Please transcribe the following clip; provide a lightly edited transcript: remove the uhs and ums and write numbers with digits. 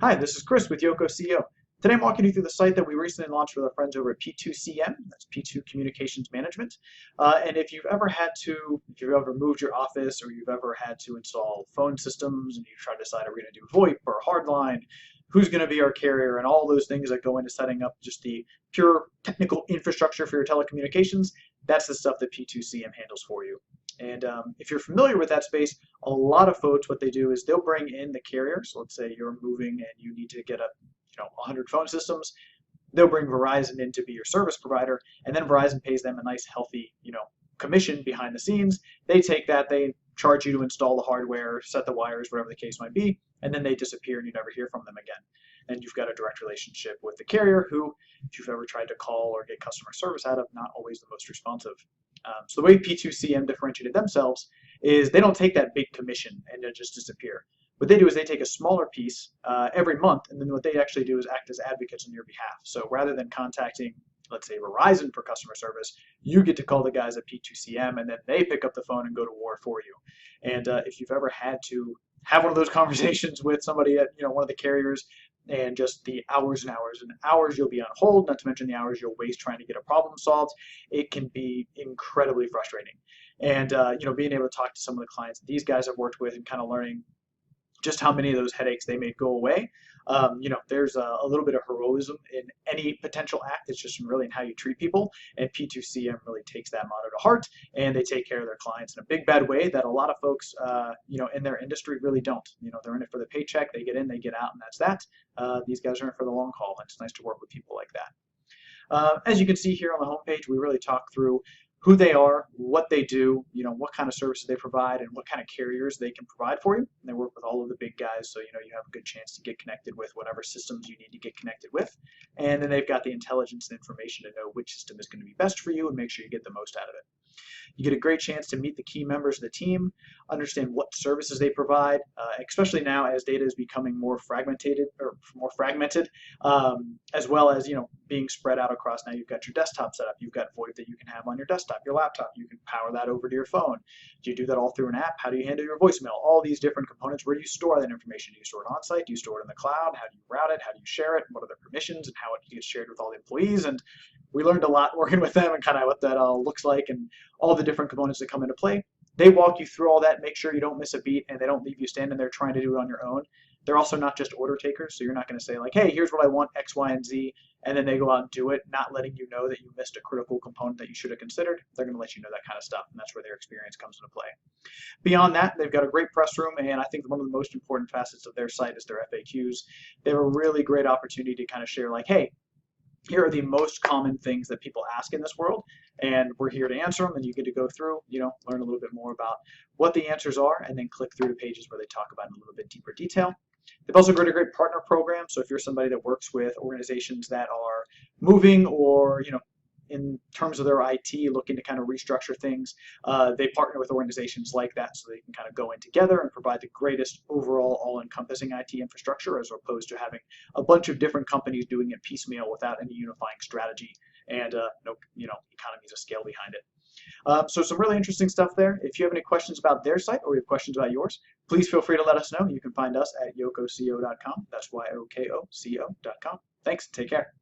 Hi, this is Chris with Yoko CEO. Today I'm walking you through the site that we recently launched with our friends over at P2CM, that's P2 Communications Management. And if you've ever moved your office or you've ever had to install phone systems and you try to decide are we going to do VoIP or hardline, who's going to be our carrier, and all those things that go into setting up just the pure technical infrastructure for your telecommunications, that's the stuff that P2CM handles for you. And if you're familiar with that space, a lot of folks, what they do is they'll bring in the carrier. So let's say you're moving and you need to get 100 phone systems. They'll bring Verizon in to be your service provider, and then Verizon pays them a nice, healthy, commission behind the scenes. They take that, they charge you to install the hardware, set the wires, whatever the case might be, and then they disappear and you never hear from them again. And you've got a direct relationship with the carrier who, if you've ever tried to call or get customer service out of, not always the most responsive. So the way P2CM differentiated themselves is they don't take that big commission and then just disappear. What they do is they take a smaller piece every month, and then what they actually do is act as advocates on your behalf. So rather than contacting, let's say, Verizon for customer service, you get to call the guys at P2CM, and then they pick up the phone and go to war for you. And if you've ever had to have one of those conversations with somebody at one of the carriers, and just the hours and hours and hours you'll be on hold, not to mention the hours you'll waste trying to get a problem solved, it can be incredibly frustrating. And being able to talk to some of the clients that these guys have worked with and kind of learning just how many of those headaches they made go away. There's a little bit of heroism in any potential act. It's just really in how you treat people. And P2CM really takes that motto to heart, and they take care of their clients in a big bad way that a lot of folks, in their industry really don't. They're in it for the paycheck. They get in, they get out, and that's that. These guys are in it for the long haul, and it's nice to work with people like that. As you can see here on the homepage, we really talk through who they are, what they do, what kind of services they provide, and what kind of carriers they can provide for you. And they work with all of the big guys, so you have a good chance to get connected with whatever systems you need to get connected with. And then they've got the intelligence and information to know which system is going to be best for you and make sure you get the most out of it. You get a great chance to meet the key members of the team, understand what services they provide, especially now as data is becoming more fragmented, as well as being spread out across. Now you've got your desktop set up, you've got VoIP that you can have on your desktop, your laptop, you can power that over to your phone. Do you do that all through an app? How do you handle your voicemail? All these different components. Where do you store that information? Do you store it on site? Do you store it in the cloud? How do you route it? How do you share it? What are the permissions and how it gets shared with all the employees? And we learned a lot working with them and kind of what that all looks like and all the different components that come into play. They walk you through all that, make sure you don't miss a beat, and they don't leave you standing there trying to do it on your own. They're also not just order takers, so you're not going to say like, hey, here's what I want, X, Y, and Z, and then they go out and do it, not letting you know that you missed a critical component that you should have considered. They're going to let you know that kind of stuff, and that's where their experience comes into play. Beyond that, they've got a great press room, and I think one of the most important facets of their site is their FAQs. They have a really great opportunity to kind of share like, hey, here are the most common things that people ask in this world, and we're here to answer them, and you get to go through, learn a little bit more about what the answers are, and then click through the pages where they talk about it in a little bit deeper detail. They've also got a great partner program, so if you're somebody that works with organizations that are moving or, in terms of their IT, looking to kind of restructure things, they partner with organizations like that so they can kind of go in together and provide the greatest overall all-encompassing IT infrastructure as opposed to having a bunch of different companies doing it piecemeal without any unifying strategy and no economies of scale behind it. So some really interesting stuff there. If you have any questions about their site or you have questions about yours, please feel free to let us know. You can find us at yokoco.com. That's YOKOCO.com. Thanks. Take care.